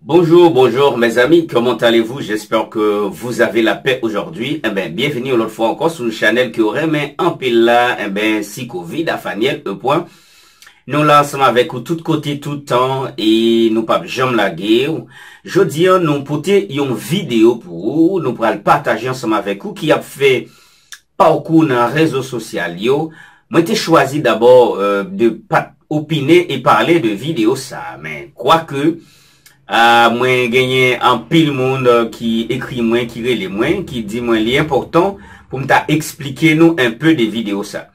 Bonjour, bonjour mes amis, comment allez-vous? J'espère que vous avez la paix aujourd'hui. Bienvenue une autre fois encore sur le channel qui aurait mais en pile là, si Covid à Faniel, point. Nous là ensemble avec vous tout côté tout temps et nous pas jamais la guerre. Je dis nous porter une vidéo pour vous, nous pourrons le partager ensemble avec vous qui a fait parcours dans les réseaux sociaux. Moi j'ai choisi d'abord de pas opiner et parler de vidéo ça, mais quoique moi gagné un pile monde qui écrit moins, qui relève moins, qui dit moins l'important pour me expliquer nous un peu des vidéos ça.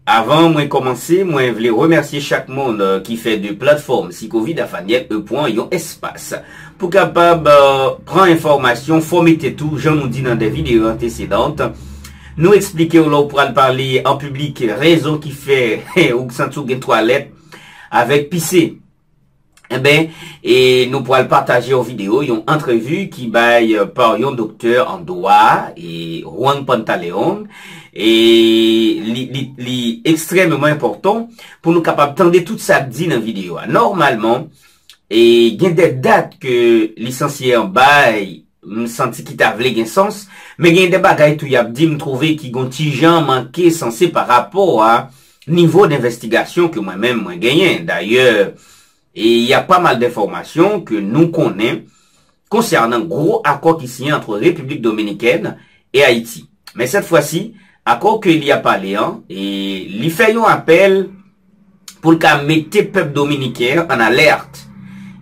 Avant moi commencer, moi je voulais remercier chaque monde qui fait de plateforme si Covid a Faniel yon espace pour capable prendre information, formater tout, je nous dis dans des vidéos antécédentes. Nous expliquer où l'on pourra parler en public, raison qui fait ou sentou gen toilette avec pisser. Et nous pourrons le partager en vidéo, une entrevue qui baille par un docteur en droit et Juan Pantaleon et li extrêmement important pour nous capables d'entendre tout ça dit dans la vidéo. Normalement, et il y a des dates que licencié en bail, me senti qui t'a vle gen sens, mais il y a des bagailles tout y a dit me trouver qui gon ti jan manqué sensé par rapport à niveau d'investigation que moi-même moi gagné. D'ailleurs, et il y a pas mal d'informations que nous connaissons concernant gros accord qui signé entre République Dominicaine et Haïti. Mais cette fois-ci, accord qu'il y a parlé, et il fait un appel pour le mettre le peuple dominicain en alerte.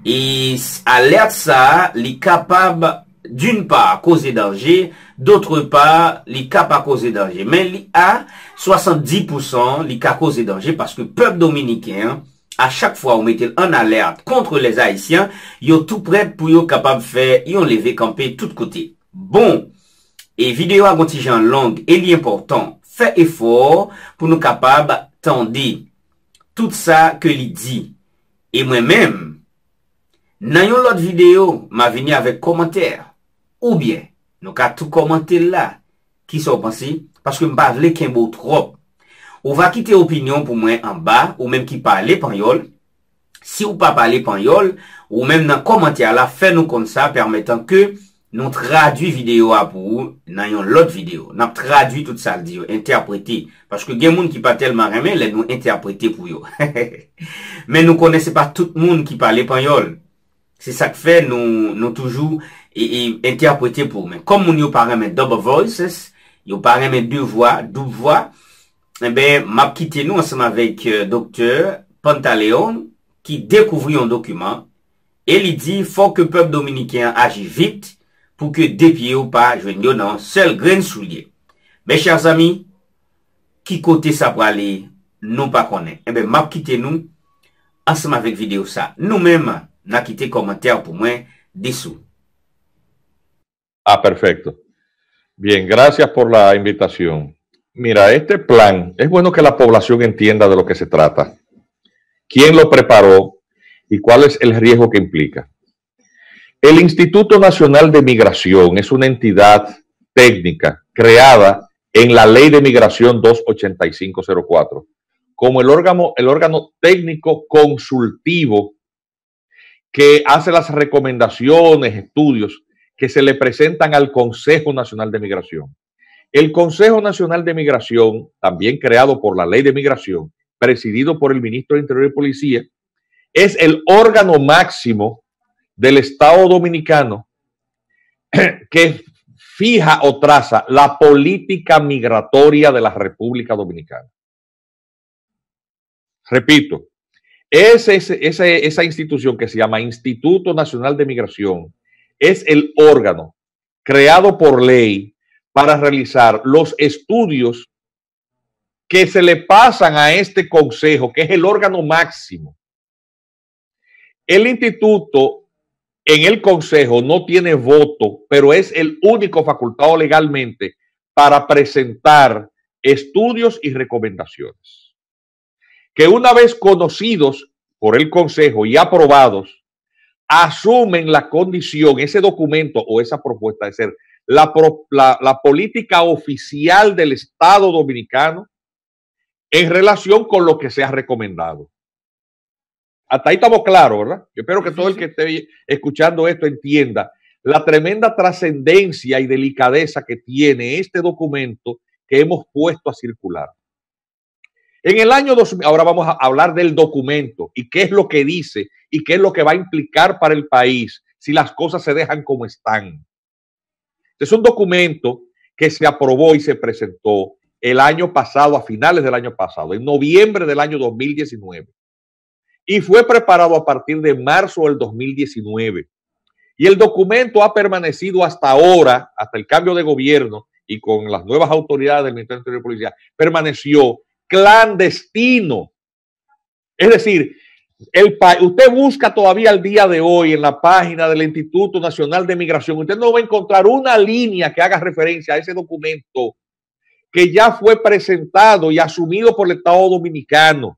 Et alerte ça, il est capable d'une part causer danger, d'autre part, il est capable de causer danger. Mais il a 70%, il est capable de causer danger parce que le peuple dominicain, à chaque fois, on mettait en alerte contre les Haïtiens, ils sont tout prêts pour être capable de faire, ils ont levé camper tout côté. Bon, et vidéo à gontigeant longue et l'important, fait effort pour nous capables tendre tout ça que il dit. Et moi-même, dans une autre vidéo, m'a venu avec commentaire. Ou bien, nous avons tout commenté là, qui sont pensés, parce que m'pas vle qu'un mot trop. On va quitter opinion pour moi en bas, ou même qui parle panyol. Si ou pas parler panyol, ou même dans commentaire là, faites-nous comme ça, permettant que nous traduit vidéo à pour vous, dans une autre vidéo. Nous traduit tout ça, dire, interpréter. Parce que il y a des gens qui pas tellement remet, les nous interpréter pour eux. Mais nous connaissons pas tout le monde qui parle panyol. C'est ça que fait, nous toujours, et interpréter pour nous. Comme nous pas remet double voices, nous pas remet deux voix, double voix, m'a quitté nous ensemble avec docteur Pantaleon qui découvrit un document et il dit faut que le peuple dominicain agisse vite pour que des pieds ou pas joignent dans seul grain soulier. Mes chers amis, qui côté ça pour aller, nous pas connaît. M'a quitté nous ensemble avec vidéo ça. Nous-mêmes, n'a quitté commentaire pour moi dessous. Ah, perfecto. Bien, gracias por la invitación. Mira, este plan, es bueno que la población entienda de lo que se trata, quién lo preparó y cuál es el riesgo que implica. El Instituto Nacional de Migración es una entidad técnica creada en la Ley de Migración 28504 como el órgano técnico consultivo que hace las recomendaciones, estudios que se le presentan al Consejo Nacional de Migración. El Consejo Nacional de Migración, también creado por la Ley de Migración, presidido por el Ministro de Interior y Policía, es el órgano máximo del Estado Dominicano que fija o traza la política migratoria de la República Dominicana. Repito, esa institución que se llama Instituto Nacional de Migración es el órgano creado por ley para realizar los estudios que se le pasan a este consejo, que es el órgano máximo. El instituto en el consejo no tiene voto, pero es el único facultado legalmente para presentar estudios y recomendaciones, que una vez conocidos por el consejo y aprobados, asumen la condición, ese documento o esa propuesta de ser la política oficial del Estado Dominicano en relación con lo que se ha recomendado. Hasta ahí estamos claros, ¿verdad? Yo espero que todo el que esté escuchando esto entienda la tremenda trascendencia y delicadeza que tiene este documento que hemos puesto a circular. En el año 2000, ahora vamos a hablar del documento y qué es lo que dice y qué es lo que va a implicar para el país si las cosas se dejan como están. Es un documento que se aprobó y se presentó el año pasado, a finales del año pasado, en noviembre del año 2019. Y fue preparado a partir de marzo del 2019. Y el documento ha permanecido hasta ahora, hasta el cambio de gobierno y con las nuevas autoridades del Ministerio de Interior y Policía, permaneció clandestino. Es decir, usted busca todavía al día de hoy en la página del Instituto Nacional de Migración, usted no va a encontrar una línea que haga referencia a ese documento que ya fue presentado y asumido por el Estado Dominicano,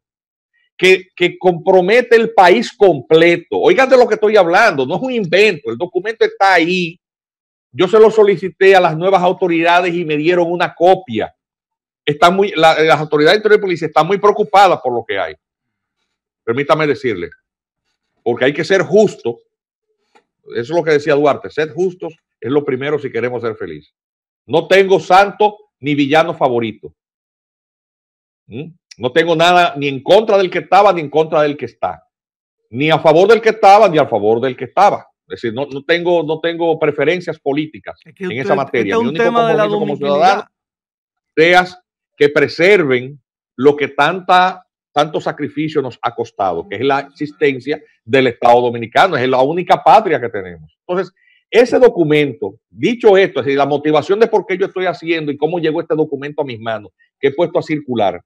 que compromete el país completo. Oigan de lo que estoy hablando, no es un invento, el documento está ahí. Yo se lo solicité a las nuevas autoridades y me dieron una copia. Las autoridades de Interior y Policía están muy preocupadas por lo que hay. Permítame decirle, porque hay que ser justo. Eso es lo que decía Duarte, ser justos es lo primero si queremos ser felices. No tengo santo ni villano favorito. No tengo nada ni en contra del que estaba ni en contra del que está. Ni a favor del que estaba ni a favor del que estaba. Es decir, no tengo preferencias políticas en esa materia. Mi único compromiso como ciudadano es que preserven lo que tanto sacrificio nos ha costado, que es la existencia del Estado Dominicano, es la única patria que tenemos. Entonces, ese documento, dicho esto, es decir, la motivación de por qué yo estoy haciendo y cómo llegó este documento a mis manos, que he puesto a circular,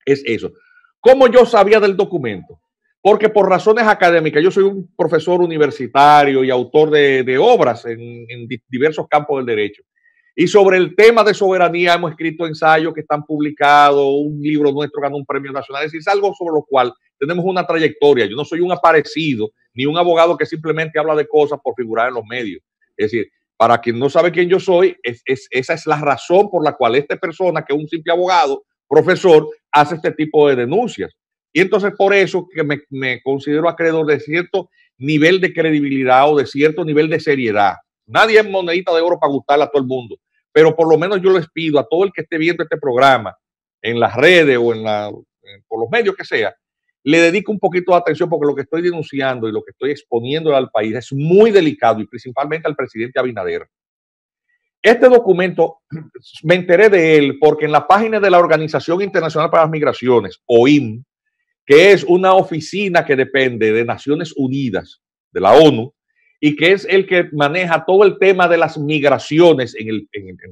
es eso. ¿Cómo yo sabía del documento? Porque por razones académicas, yo soy un profesor universitario y autor de obras en diversos campos del derecho. Y sobre el tema de soberanía hemos escrito ensayos que están publicados, un libro nuestro ganó un premio nacional, es decir, es algo sobre lo cual tenemos una trayectoria. Yo no soy un aparecido, ni un abogado que simplemente habla de cosas por figurar en los medios. Es decir, para quien no sabe quién yo soy, esa es la razón por la cual esta persona, que es un simple abogado, profesor, hace este tipo de denuncias. Y entonces por eso que me considero acreedor de cierto nivel de credibilidad o de cierto nivel de seriedad. Nadie es monedita de oro para gustarle a todo el mundo, pero por lo menos yo les pido a todo el que esté viendo este programa en las redes o por los medios que sea, le dedique un poquito de atención porque lo que estoy denunciando y lo que estoy exponiendo al país es muy delicado y principalmente al presidente Abinader. Este documento me enteré de él porque en la página de la Organización Internacional para las Migraciones, OIM, que es una oficina que depende de Naciones Unidas, de la ONU, y que es el que maneja todo el tema de las migraciones en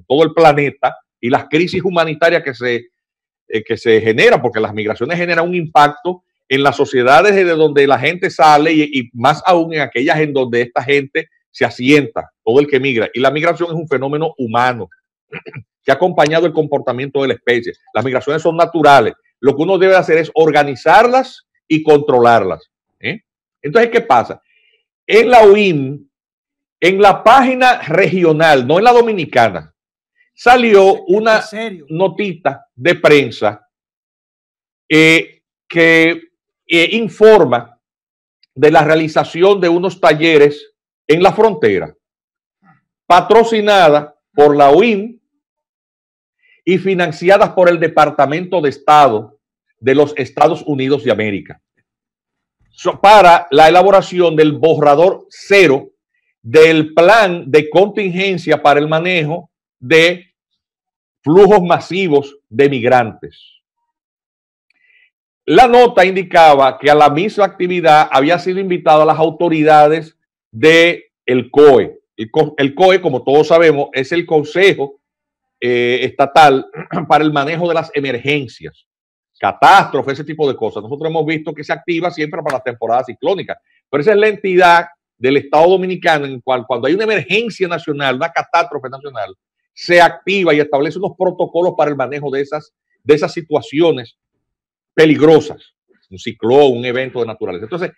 todo el planeta y las crisis humanitarias que se generan, porque las migraciones generan un impacto en las sociedades de donde la gente sale y más aún en aquellas en donde esta gente se asienta, todo el que migra. Y la migración es un fenómeno humano que ha acompañado el comportamiento de la especie. Las migraciones son naturales. Lo que uno debe hacer es organizarlas y controlarlas. Entonces, ¿qué pasa? En la OIM, en la página regional, no en la dominicana, salió una notita de prensa que informa de la realización de unos talleres en la frontera, patrocinada por la OIM y financiadas por el Departamento de Estado de los Estados Unidos de América, para la elaboración del borrador cero del plan de contingencia para el manejo de flujos masivos de migrantes. La nota indicaba que a la misma actividad había sido invitada a las autoridades del COE. El COE, como todos sabemos, es el Consejo Estatal para el manejo de las emergencias, catástrofes, ese tipo de cosas. Nosotros hemos visto que se activa siempre para las temporadas ciclónicas, pero esa es la entidad del Estado Dominicano en cual cuando hay una emergencia nacional, una catástrofe nacional, se activa y establece unos protocolos para el manejo de esas situaciones peligrosas, un ciclón, un evento de naturaleza. Entonces,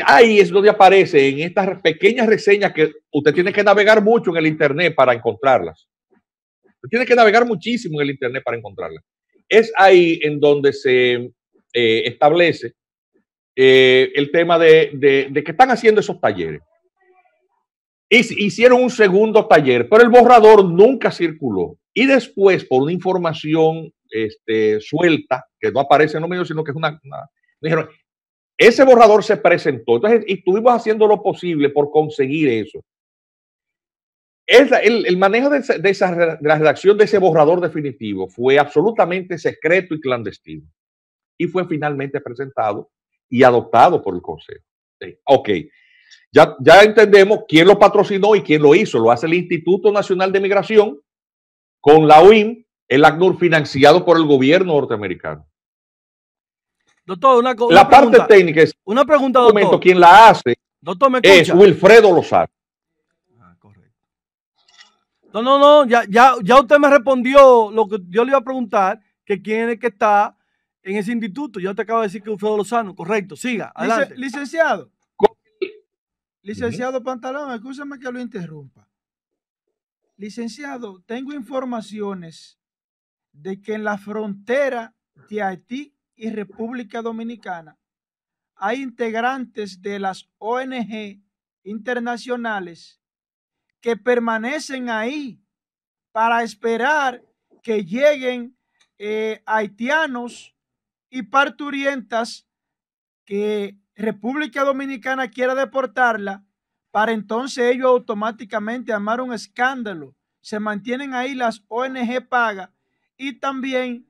ahí es donde aparece en estas pequeñas reseñas que usted tiene que navegar mucho en el internet para encontrarlas. Usted tiene que navegar muchísimo en el internet para encontrarlas. Es ahí en donde se establece el tema de que están haciendo esos talleres. Hicieron un segundo taller, pero el borrador nunca circuló. Y después, por una información suelta, que no aparece en los medios, sino que es dijeron, ese borrador se presentó. Entonces, y estuvimos haciendo lo posible por conseguir eso. El manejo de la redacción de ese borrador definitivo fue absolutamente secreto y clandestino. Y fue finalmente presentado y adoptado por el Consejo. Sí. Ok. Ya entendemos quién lo patrocinó y quién lo hizo. Lo hace el Instituto Nacional de Migración con la OIM, el ACNUR, financiado por el gobierno norteamericano. Doctor, la parte técnica es una pregunta, doctor. Quien la hace, doctor, ¿me es Wilfredo Lozano. Correcto. No, ya usted me respondió lo que yo le iba a preguntar, que quién es que está en ese instituto. Yo te acabo de decir que Wilfredo Lozano. Correcto, siga, adelante. Licenciado Pantalón, escúchame que lo interrumpa. Licenciado, tengo informaciones de que en la frontera de Haití y República Dominicana hay integrantes de las ONG internacionales que permanecen ahí para esperar que lleguen haitianos y parturientas que República Dominicana quiera deportarla, para entonces ellos automáticamente armar un escándalo. Se mantienen ahí las ONG pagas y también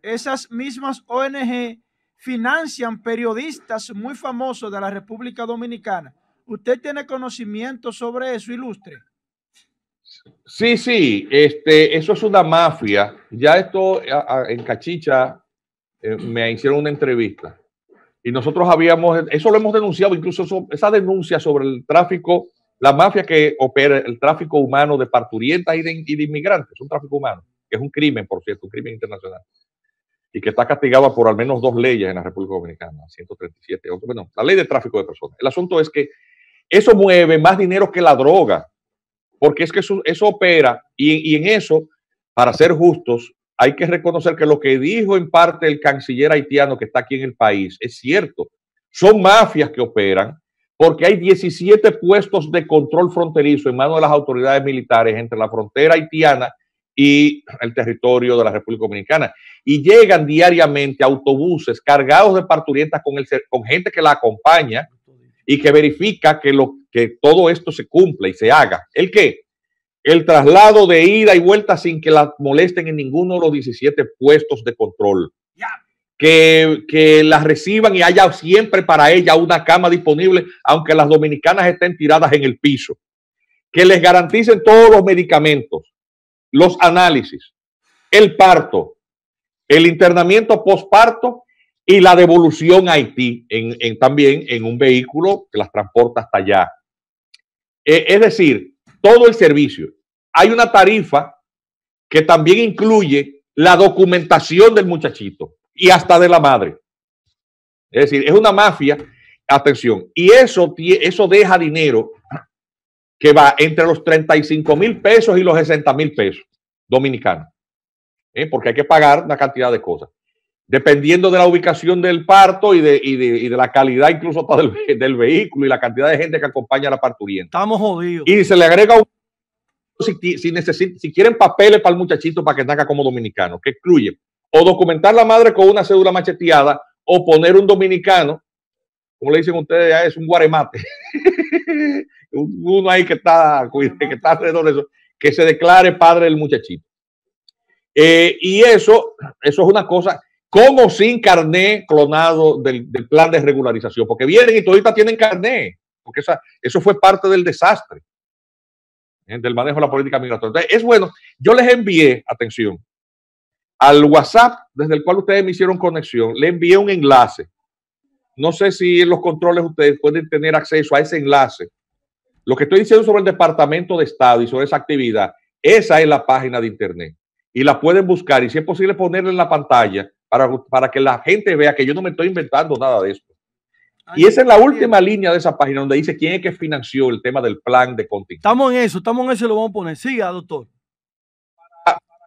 esas mismas ONG financian periodistas muy famosos de la República Dominicana. ¿Usted tiene conocimiento sobre eso, ilustre? Sí, eso es una mafia. Ya esto en Cachicha me hicieron una entrevista. Y nosotros eso lo hemos denunciado, incluso esa denuncia sobre el tráfico, la mafia que opera el tráfico humano de parturientas y de inmigrantes, es un tráfico humano, que es un crimen, por cierto, un crimen internacional, y que está castigado por al menos 2 leyes en la República Dominicana, 137, bueno, la ley de tráfico de personas. El asunto es que eso mueve más dinero que la droga, porque es que eso opera, y en eso, para ser justos, hay que reconocer que lo que dijo en parte el canciller haitiano que está aquí en el país es cierto. Son mafias que operan porque hay 17 puestos de control fronterizo en manos de las autoridades militares entre la frontera haitiana y el territorio de la República Dominicana. Y llegan diariamente autobuses cargados de parturientas con gente que la acompaña y que verifica que todo esto se cumpla y se haga. ¿El qué? El traslado de ida y vuelta sin que la molesten en ninguno de los 17 puestos de control. Que las reciban y haya siempre para ella una cama disponible, aunque las dominicanas estén tiradas en el piso. Que les garanticen todos los medicamentos, los análisis, el parto, el internamiento postparto y la devolución a Haití también en un vehículo que las transporta hasta allá. Es decir, todo el servicio. Hay una tarifa que también incluye la documentación del muchachito y hasta de la madre. Es decir, es una mafia, atención, y eso deja dinero que va entre los 35,000 pesos y los 60,000 pesos dominicanos, porque hay que pagar una cantidad de cosas, dependiendo de la ubicación del parto y de la calidad incluso del vehículo y la cantidad de gente que acompaña a la parturienta. Estamos jodidos. Y se le agrega si quieren papeles para el muchachito para que nazca como dominicano, que excluye o documentar la madre con una cédula macheteada o poner un dominicano, como le dicen ustedes, es un guaremate, uno ahí que está alrededor de eso, que se declare padre del muchachito. Y eso es una cosa, con o sin carné clonado del plan de regularización, porque vienen y todavía tienen carné, porque eso fue parte del desastre del manejo de la política migratoria. Entonces, es bueno, yo les envié, atención, al WhatsApp desde el cual ustedes me hicieron conexión, le envié un enlace. No sé si en los controles ustedes pueden tener acceso a ese enlace. Lo que estoy diciendo sobre el Departamento de Estado y sobre esa actividad, esa es la página de internet. Y la pueden buscar y si es posible ponerla en la pantalla para que la gente vea que yo no me estoy inventando nada de esto. Y esa es la última línea de esa página donde dice quién es que financió el tema del plan de contingencia. Estamos en eso y lo vamos a poner. Siga, doctor.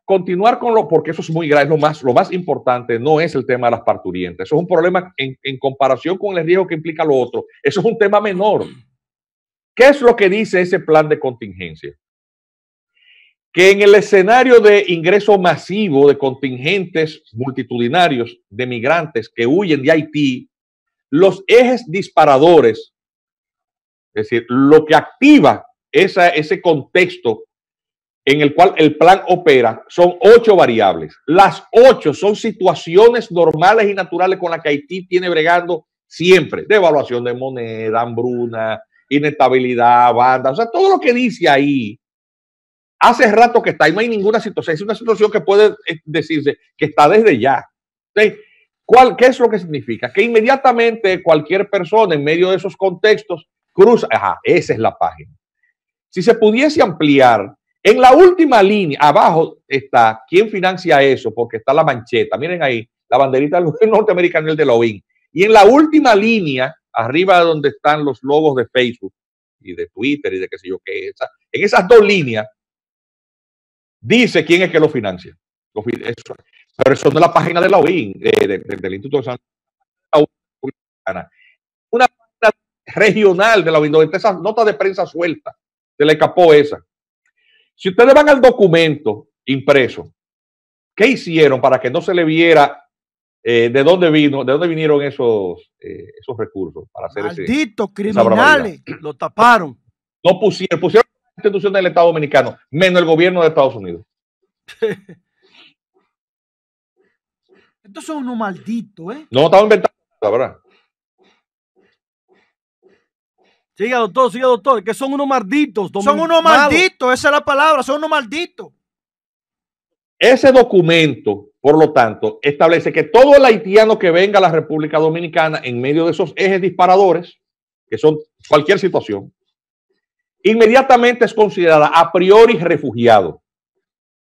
continuar con porque eso es muy grave, lo más importante no es el tema de las parturientas. Eso es un problema en comparación con el riesgo que implica lo otro. Eso es un tema menor. ¿Qué es lo que dice ese plan de contingencia? Que en el escenario de ingreso masivo de contingentes multitudinarios de migrantes que huyen de Haití, los ejes disparadores, es decir, lo que activa ese contexto en el cual el plan opera, son 8 variables. Las 8 son situaciones normales y naturales con las que Haití tiene bregando siempre. Devaluación de moneda, hambruna, inestabilidad, banda. O sea, todo lo que dice ahí, hace rato que está y no hay ninguna situación. Es una situación que puede decirse que está desde ya. ¿Sí? ¿Qué es lo que significa? Que inmediatamente cualquier persona en medio de esos contextos cruza. Ajá, esa es la página. Si se pudiese ampliar, en la última línea, abajo está quién financia eso, porque está la mancheta. Miren ahí, la banderita del norteamericano y el de la OIN. Y en la última línea, arriba de donde están los logos de Facebook y de Twitter y de qué sé yo qué, en esas 2 líneas, dice quién es que lo financia. Pero eso no es la página de la OIN, del Instituto de Salud. Una página regional de la OIN, donde está esa nota de prensa suelta. Se le escapó esa. Si ustedes van al documento impreso, ¿qué hicieron para que no se le viera de dónde vinieron esos recursos para hacer malditos criminales? Lo taparon. No pusieron la institución del Estado Dominicano, menos el gobierno de Estados Unidos. Estos son unos malditos, ¿eh? No estaba inventando, la verdad. Siga, doctor, que son unos malditos. Son unos malditos, esa es la palabra, son unos malditos. Ese documento, por lo tanto, establece que todo el haitiano que venga a la República Dominicana en medio de esos ejes disparadores, que son cualquier situación, inmediatamente es considerada a priori refugiado.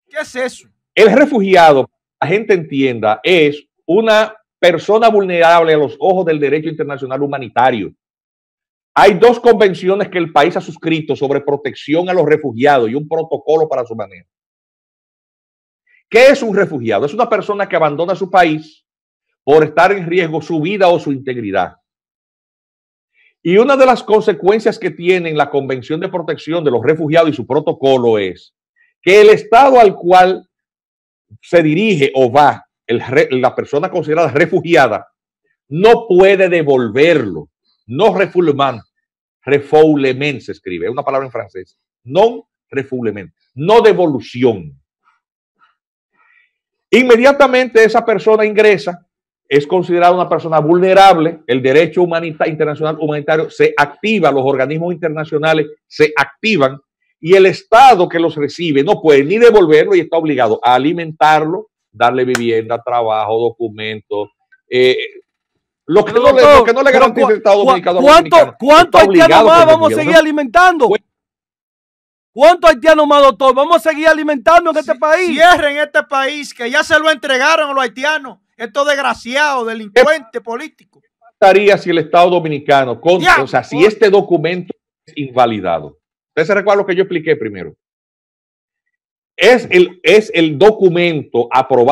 ¿Qué es eso? El refugiado, la gente entienda, es una persona vulnerable a los ojos del derecho internacional humanitario. Hay 2 convenciones que el país ha suscrito sobre protección a los refugiados y un protocolo para su manejo. ¿Qué es un refugiado? Es una persona que abandona su país por estar en riesgo su vida o su integridad. Y una de las consecuencias que tiene la Convención de Protección de los Refugiados y su protocolo es que el estado al cual se dirige o va la persona considerada refugiada no puede devolverlo. No refoulement, refoulement se escribe, es una palabra en francés. Non refoulement, no devolución. Inmediatamente esa persona ingresa, es considerada una persona vulnerable, el derecho internacional humanitario se activa, los organismos internacionales se activan y el Estado que los recibe no puede ni devolverlo y está obligado a alimentarlo, darle vivienda, trabajo, documentos, lo que no le garantiza el Estado Dominicano. ¿Cuántos haitianos más vamos a seguir alimentando? ¿Cuántos haitianos más, doctor? Vamos a seguir alimentando en este país. Cierren este país, que ya se lo entregaron a los haitianos. Estos desgraciados, delincuentes políticos. ¿Qué pasaría si el Estado Dominicano, o sea, si este documento es invalidado? Ustedes se recuerdan lo que yo expliqué primero. Es el documento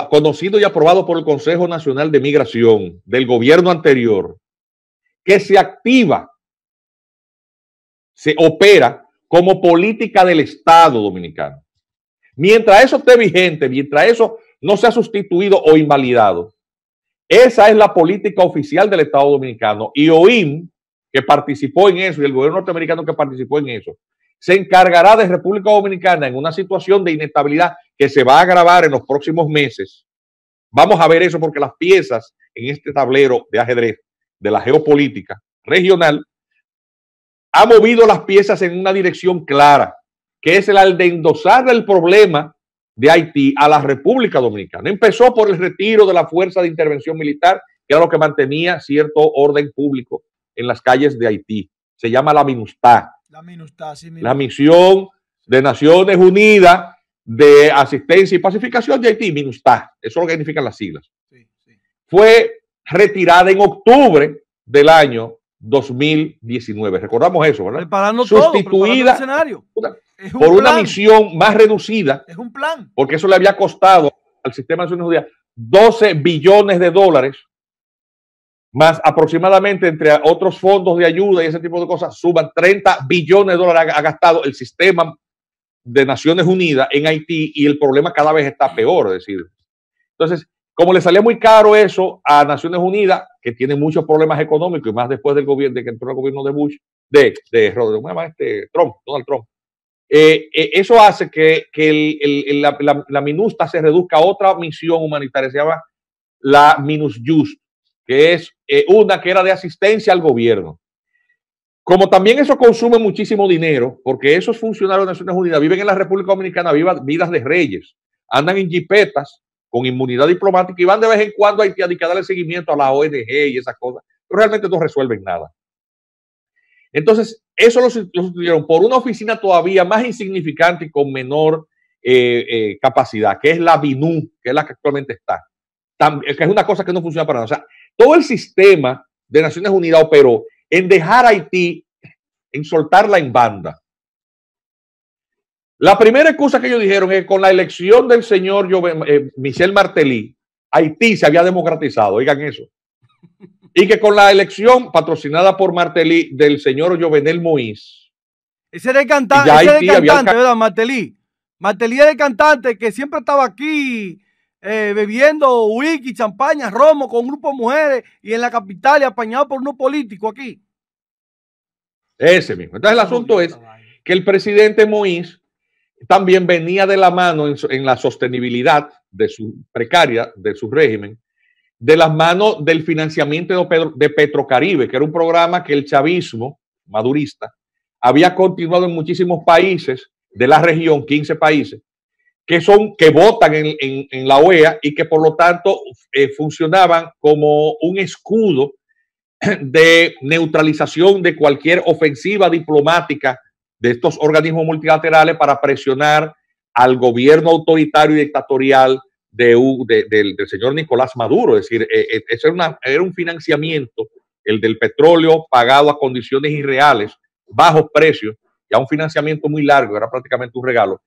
conocido y aprobado por el Consejo Nacional de Migración del gobierno anterior, que se activa, se opera como política del Estado Dominicano. Mientras eso esté vigente, mientras eso no sea sustituido o invalidado, esa es la política oficial del Estado Dominicano. Y OIM, que participó en eso, y el gobierno norteamericano que participó en eso, se encargará de República Dominicana en una situación de inestabilidad que se va a agravar en los próximos meses. Vamos a ver eso porque las piezas en este tablero de ajedrez de la geopolítica regional ha movido las piezas en una dirección clara, que es el de endosar el problema de Haití a la República Dominicana. Empezó por el retiro de la fuerza de intervención militar, que era lo que mantenía cierto orden público en las calles de Haití. Se llama la MINUSTAH. La Misión de Naciones Unidas de Asistencia y Pacificación de Haití, MINUSTAH. Eso es lo que significan las siglas. Sí. Fue retirada en octubre del año 2019. Recordamos eso, ¿verdad? Preparando sustituida todo, preparando el por una misión más reducida. Es un plan. Porque eso le había costado al sistema de Naciones Unidas 12 billones de dólares, más aproximadamente entre otros fondos de ayuda y ese tipo de cosas, suban 30 billones de dólares ha gastado el sistema de Naciones Unidas en Haití, y el problema cada vez está peor. Es decir, entonces, como le salía muy caro eso a Naciones Unidas, que tiene muchos problemas económicos, y más después del gobierno, de que entró el gobierno de Bush, Donald Trump, eso hace que la MINUSTA se reduzca a otra misión humanitaria, se llama la MINUSJUST, que es una que era de asistencia al gobierno. Como también eso consume muchísimo dinero, porque esos funcionarios de Naciones Unidas viven en la República Dominicana vidas de reyes, andan en jipetas con inmunidad diplomática y van de vez en cuando a Haití a darle seguimiento a la ONG y esas cosas, pero realmente no resuelven nada. Entonces, eso lo sustituyeron por una oficina todavía más insignificante y con menor capacidad, que es la BINU, que es la que actualmente está. Que es una cosa que no funciona para nada. O sea, todo el sistema de Naciones Unidas operó en dejar a Haití, en soltarla en banda. La primera excusa que ellos dijeron es que con la elección del señor Michel Martelly, Haití se había democratizado, oigan eso. Y que con la elección patrocinada por Martelly del señor Jovenel Moïse. Ese era el cantante, ¿verdad? Martelly. Martelly era el cantante que siempre estaba aquí bebiendo whisky, champaña, romo con un grupo de mujeres y en la capital y apañado por unos políticos aquí. Ese mismo. Entonces el asunto es que el presidente Moïse también venía de la mano en la sostenibilidad de su precaria, de su régimen, de las manos del financiamiento de Petrocaribe, que era un programa que el chavismo madurista había continuado en muchísimos países de la región, 15 países, que votan en la OEA y que por lo tanto funcionaban como un escudo de neutralización de cualquier ofensiva diplomática de estos organismos multilaterales para presionar al gobierno autoritario y dictatorial del señor Nicolás Maduro. Es decir, era un financiamiento, el del petróleo pagado a condiciones irreales, bajos precios, y a un financiamiento muy largo, era prácticamente un regalo,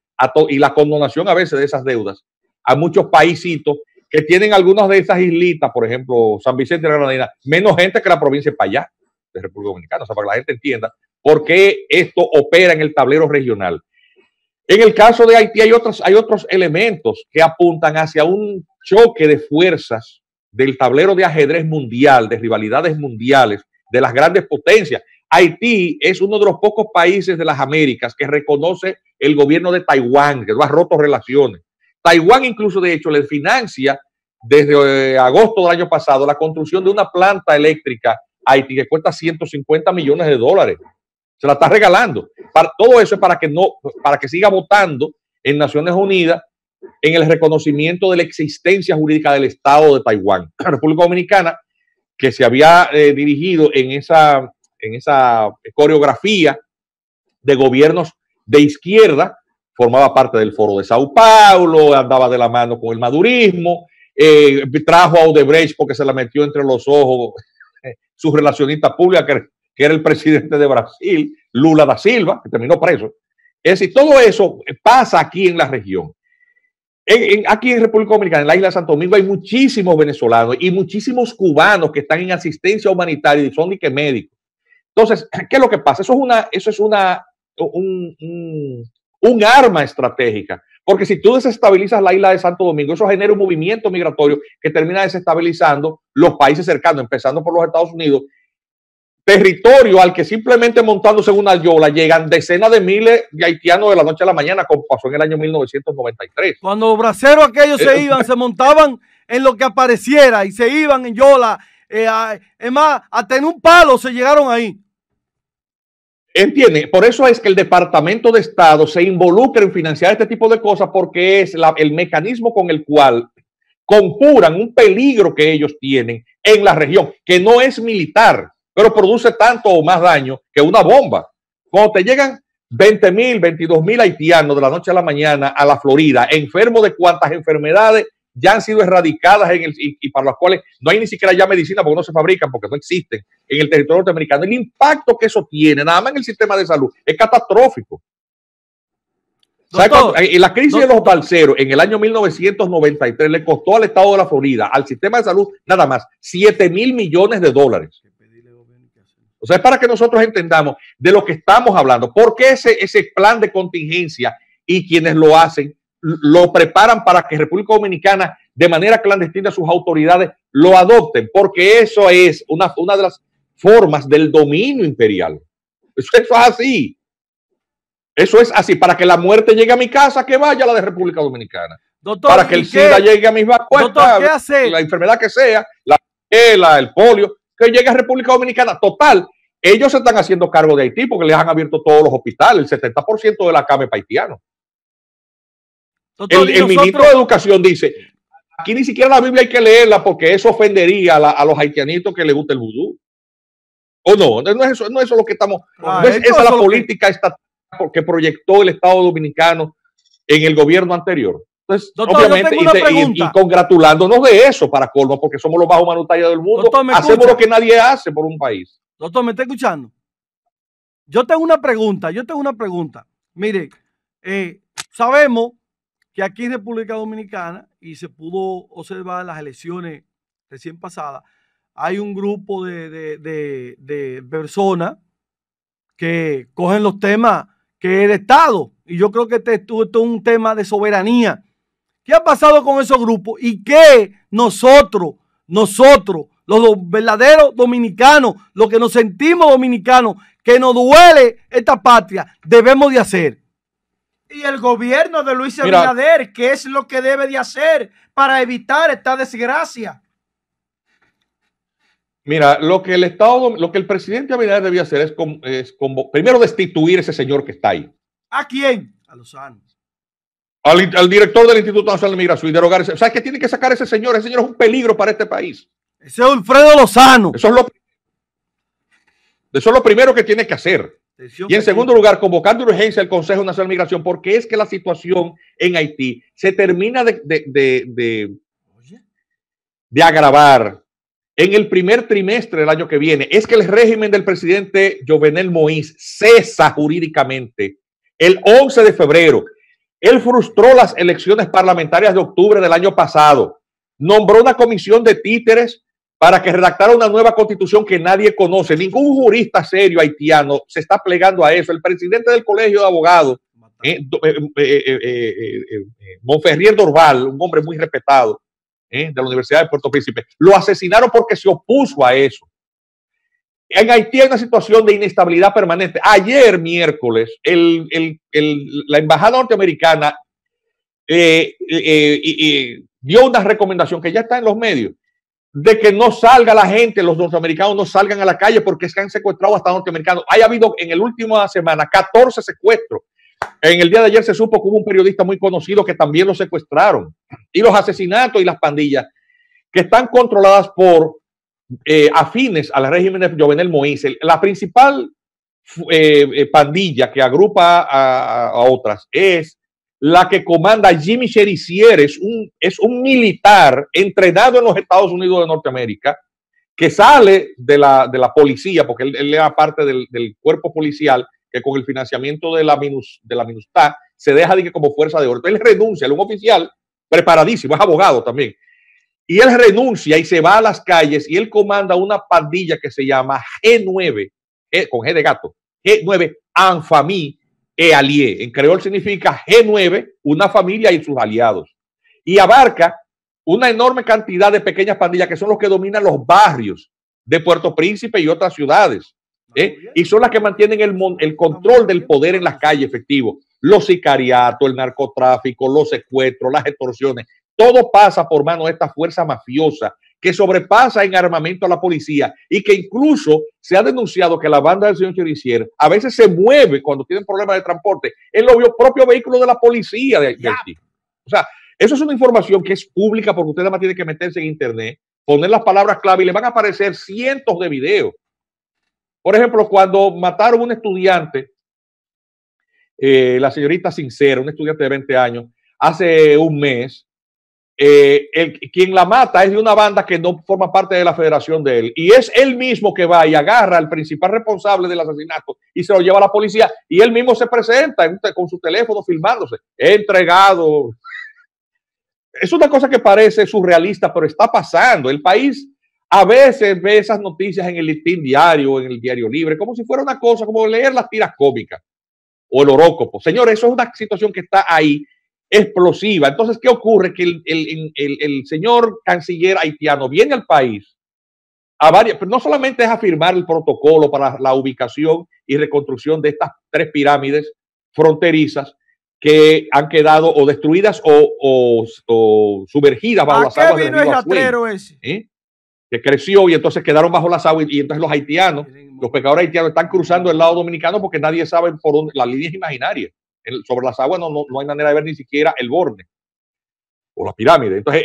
y la condonación a veces de esas deudas a muchos paisitos que tienen algunas de esas islitas, por ejemplo, San Vicente de la Granadina, menos gente que la provincia de Payá, de República Dominicana, o sea, para que la gente entienda por qué esto opera en el tablero regional. En el caso de Haití hay otros elementos que apuntan hacia un choque de fuerzas del tablero de ajedrez mundial, de rivalidades mundiales, de las grandes potencias. Haití es uno de los pocos países de las Américas que reconoce el gobierno de Taiwán, que no ha roto relaciones. Taiwán incluso, de hecho, le financia desde agosto del año pasado la construcción de una planta eléctrica a Haití que cuesta 150 millones de dólares. Se la está regalando. Todo eso es para que siga votando en Naciones Unidas en el reconocimiento de la existencia jurídica del Estado de Taiwán. La República Dominicana, que se había dirigido en esa coreografía de gobiernos de izquierda, formaba parte del Foro de Sao Paulo, andaba de la mano con el madurismo, trajo a Odebrecht porque se la metió entre los ojos su relacionista pública, que era el presidente de Brasil, Lula da Silva, que terminó preso. Es decir, todo eso pasa aquí en la región. Aquí en República Dominicana, en la isla de Santo Domingo, hay muchísimos venezolanos y muchísimos cubanos que están en asistencia humanitaria y son ni que médicos. Entonces, ¿qué es lo que pasa? Eso es un arma estratégica, porque si tú desestabilizas la isla de Santo Domingo, eso genera un movimiento migratorio que termina desestabilizando los países cercanos, empezando por los Estados Unidos, territorio al que simplemente montándose en una yola llegan decenas de miles de haitianos de la noche a la mañana, como pasó en el año 1993. Cuando los braceros aquellos se iban, se montaban en lo que apareciera y se iban en yola. Es más, hasta en un palo se llegaron ahí. ¿Entiende? Por eso es que el Departamento de Estado se involucra en financiar este tipo de cosas, porque es el mecanismo con el cual conjuran un peligro que ellos tienen en la región, que no es militar, pero produce tanto o más daño que una bomba. Cuando te llegan 20,000, 22,000 haitianos de la noche a la mañana a la Florida, enfermos de cuantas enfermedades ya han sido erradicadas y para las cuales no hay ni siquiera ya medicina porque no se fabrican, porque no existen, en el territorio norteamericano. El impacto que eso tiene, nada más en el sistema de salud, es catastrófico. Doctor, la crisis de los balseros en el año 1993 le costó al estado de la Florida, al sistema de salud, nada más, $7,000 millones. O sea, es para que nosotros entendamos de lo que estamos hablando. ¿Por qué ese plan de contingencia y quienes lo hacen lo preparan para que República Dominicana, de manera clandestina, sus autoridades lo adopten? Porque eso es una de las formas del dominio imperial. Eso es así. Eso es así. Para que la muerte llegue a mi casa, que vaya a la de República Dominicana. Doctor, para que el SIDA llegue a mis vacunas, la enfermedad que sea, el polio, que llegue a República Dominicana. Total, ellos se están haciendo cargo de Haití porque les han abierto todos los hospitales, el 70% de la cama es haitiano. Doctor, el ministro de Educación dice, aquí ni siquiera la Biblia hay que leerla porque eso ofendería a los haitianitos que les gusta el vudú. ¿O no? No es eso lo que estamos... no es esa la política estatal que proyectó el Estado Dominicano en el gobierno anterior. Entonces, doctor, obviamente, y congratulándonos de eso para colmo, porque somos los bajos manutarios del mundo, doctor, hacemos lo que nadie hace por un país. Doctor, ¿me está escuchando? Yo tengo una pregunta. Mire, sabemos que aquí en República Dominicana, y se pudo observar en las elecciones recién pasadas, hay un grupo de personas que cogen los temas que es de Estado. Y yo creo que esto es un tema de soberanía. ¿Qué ha pasado con esos grupos? ¿Y qué nosotros, los verdaderos dominicanos, los que nos sentimos dominicanos, que nos duele esta patria, debemos de hacer? Y el gobierno de Luis Abinader, ¿qué es lo que debe de hacer para evitar esta desgracia? Mira, lo que el presidente Abinader debía hacer es primero destituir a ese señor que está ahí. ¿A quién? A Lozano. Al director del Instituto Nacional de Migración y derogar ese. ¿Sabes qué tiene que sacar ese señor? Ese señor es un peligro para este país. Ese es Alfredo Lozano. Eso es lo primero que tiene que hacer. Y en segundo lugar, convocando de urgencia al Consejo Nacional de Migración, porque es que la situación en Haití se termina de agravar en el primer trimestre del año que viene. Es que el régimen del presidente Jovenel Moïse cesa jurídicamente el 11 de febrero. Él frustró las elecciones parlamentarias de octubre del año pasado. Nombró una comisión de títeres para que redactara una nueva constitución que nadie conoce. Ningún jurista serio haitiano se está plegando a eso. El presidente del Colegio de Abogados, Monferrier Dorval, un hombre muy respetado de la Universidad de Puerto Príncipe, lo asesinaron porque se opuso a eso. En Haití hay una situación de inestabilidad permanente. Ayer, miércoles, la embajada norteamericana dio una recomendación que ya está en los medios, de que no salga la gente, los norteamericanos no salgan a la calle porque se han secuestrado hasta norteamericanos. Ha habido en la última semana 14 secuestros. En el día de ayer se supo que hubo un periodista muy conocido que también lo secuestraron. Y los asesinatos y las pandillas que están controladas por afines al régimen de Jovenel Moïse. La principal pandilla que agrupa a otras es la que comanda Jimmy Cherizier. Es un militar entrenado en los Estados Unidos de Norteamérica que sale de la policía, porque él era parte del cuerpo policial que con el financiamiento de la MINUSTAH se deja como fuerza de orden. Él renuncia, él es un oficial preparadísimo, es abogado también. Y él renuncia y se va a las calles y él comanda una pandilla que se llama G9, con G de gato, G9 en famille et alliés. En creol significa G9, una familia y sus aliados. Y abarca una enorme cantidad de pequeñas pandillas que son los que dominan los barrios de Puerto Príncipe y otras ciudades. Y son las que mantienen el control del poder en las calles efectivo. Los sicariatos, el narcotráfico, los secuestros, las extorsiones. Todo pasa por mano de esta fuerza mafiosa que sobrepasa en armamento a la policía y que incluso se ha denunciado que la banda del señor Cherizier a veces se mueve cuando tienen problemas de transporte en los propios vehículos de la policía de Haití. O sea, eso es una información que es pública porque usted nada más tiene que meterse en internet, poner las palabras clave y le van a aparecer cientos de videos. Por ejemplo, cuando mataron a un estudiante, la señorita Sincera, un estudiante de 20 años, hace un mes, quien la mata es de una banda que no forma parte de la federación de él. Y es él mismo que va y agarra al principal responsable del asesinato y se lo lleva a la policía. Y él mismo se presenta con su teléfono filmándose. Entregado. Es una cosa que parece surrealista, pero está pasando. El país a veces ve esas noticias en el Listín Diario o en el Diario Libre como si fuera una cosa, como leer las tiras cómicas o el horóscopo. Señores, eso es una situación que está ahí, explosiva. Entonces, ¿qué ocurre? Que el señor canciller haitiano viene al país a varias, pero no solamente es a firmar el protocolo para la ubicación y reconstrucción de estas 3 pirámides fronterizas que han quedado o destruidas o sumergidas bajo las aguas del río Azuay, que creció y entonces quedaron bajo las aguas y entonces los haitianos, los pescadores haitianos están cruzando el lado dominicano porque nadie sabe por dónde, las líneas imaginarias. Sobre las aguas no hay manera de ver ni siquiera el borde o la pirámide. Entonces,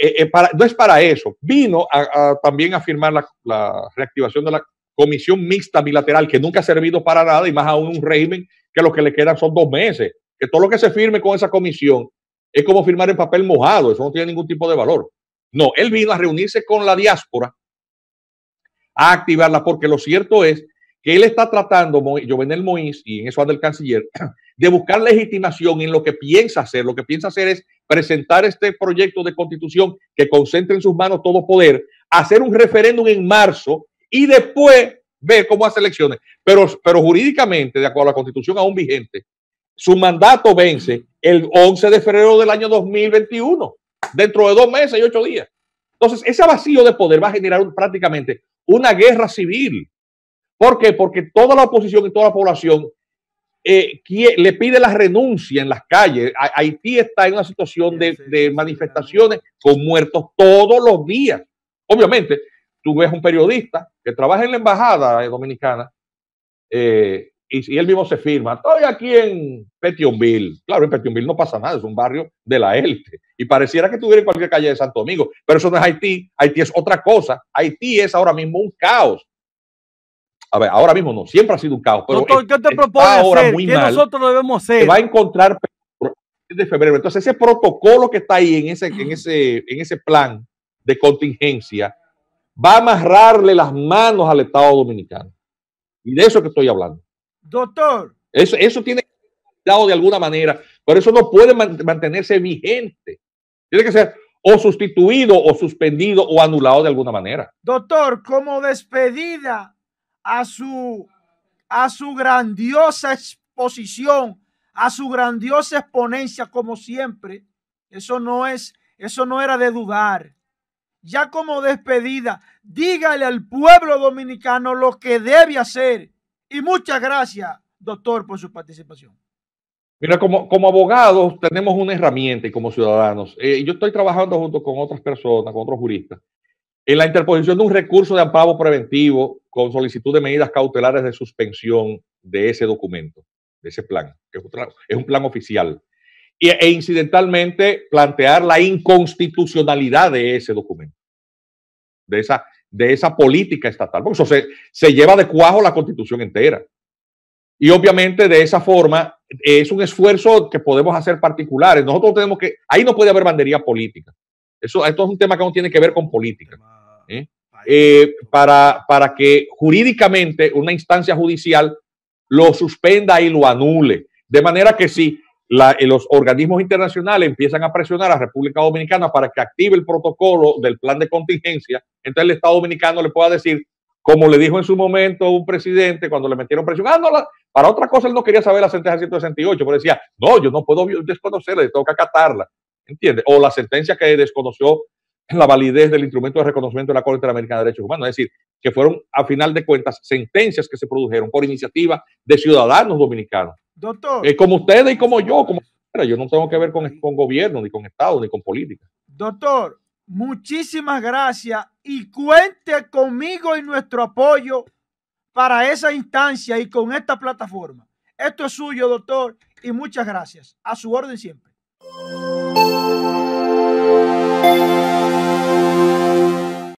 no es para eso. Vino también a firmar la reactivación de la comisión mixta bilateral, que nunca ha servido para nada, y más aún un régimen que lo que le quedan son 2 meses. Que todo lo que se firme con esa comisión es como firmar en papel mojado, eso no tiene ningún tipo de valor. No, él vino a reunirse con la diáspora, a activarla, porque lo cierto es que él está tratando, Jovenel Moïse, y en eso anda el canciller, de buscar legitimación en lo que piensa hacer. Lo que piensa hacer es presentar este proyecto de constitución que concentre en sus manos todo poder, hacer un referéndum en marzo y después ver cómo hace elecciones. Pero jurídicamente, de acuerdo a la constitución aún vigente, su mandato vence el 11 de febrero del año 2021, dentro de 2 meses y 8 días. Entonces, ese vacío de poder va a generar prácticamente una guerra civil. ¿Por qué? Porque toda la oposición y toda la población le pide la renuncia en las calles. Haití está en una situación de manifestaciones con muertos todos los días. Obviamente, tú ves un periodista que trabaja en la embajada dominicana y él mismo se firma. Estoy aquí en Petionville. Claro, en Petionville no pasa nada, es un barrio de la élite. Y pareciera que estuviera en cualquier calle de Santo Domingo. Pero eso no es Haití. Haití es otra cosa. Haití es ahora mismo un caos. A ver, ahora mismo no, siempre ha sido un caos. Pero doctor, ¿qué te propone hacer? ¿Qué nosotros debemos hacer? Se va a encontrar de febrero. Entonces, ese protocolo que está ahí en ese plan de contingencia va a amarrarle las manos al Estado Dominicano. Y de eso que estoy hablando. Doctor. Eso tiene que ser dado de alguna manera, pero eso no puede mantenerse vigente. Tiene que ser o sustituido o suspendido o anulado de alguna manera. Doctor, como despedida a su grandiosa exposición, a su grandiosa exponencia, como siempre, eso no era de dudar. Ya como despedida, dígale al pueblo dominicano lo que debe hacer. Y muchas gracias, doctor, por su participación. Mira, como abogados tenemos una herramienta y como ciudadanos. Yo estoy trabajando junto con otras personas, con otros juristas, en la interposición de un recurso de amparo preventivo con solicitud de medidas cautelares de suspensión de ese documento, de ese plan, que es un plan oficial, e incidentalmente plantear la inconstitucionalidad de ese documento, de esa política estatal, porque eso se lleva de cuajo la Constitución entera. Y obviamente de esa forma es un esfuerzo que podemos hacer particulares. Nosotros tenemos que, ahí no puede haber bandería política. Esto es un tema que no tiene que ver con política. Para que jurídicamente una instancia judicial lo suspenda y lo anule. De manera que si los organismos internacionales empiezan a presionar a República Dominicana para que active el protocolo del plan de contingencia, entonces el Estado Dominicano le pueda decir, como le dijo en su momento un presidente cuando le metieron presión, para otra cosa él no quería saber la sentencia 168, pero decía, no, yo no puedo desconocerla, tengo que acatarla, ¿entiendes? O la sentencia que desconoció la validez del instrumento de reconocimiento de la Corte Interamericana de Derechos Humanos, es decir, que fueron, a final de cuentas, sentencias que se produjeron por iniciativa de ciudadanos dominicanos. Doctor. Como ustedes y como yo no tengo que ver con gobierno, ni con Estado, ni con política. Doctor, muchísimas gracias y cuente conmigo y nuestro apoyo para esa instancia y con esta plataforma. Esto es suyo, doctor, y muchas gracias. A su orden siempre.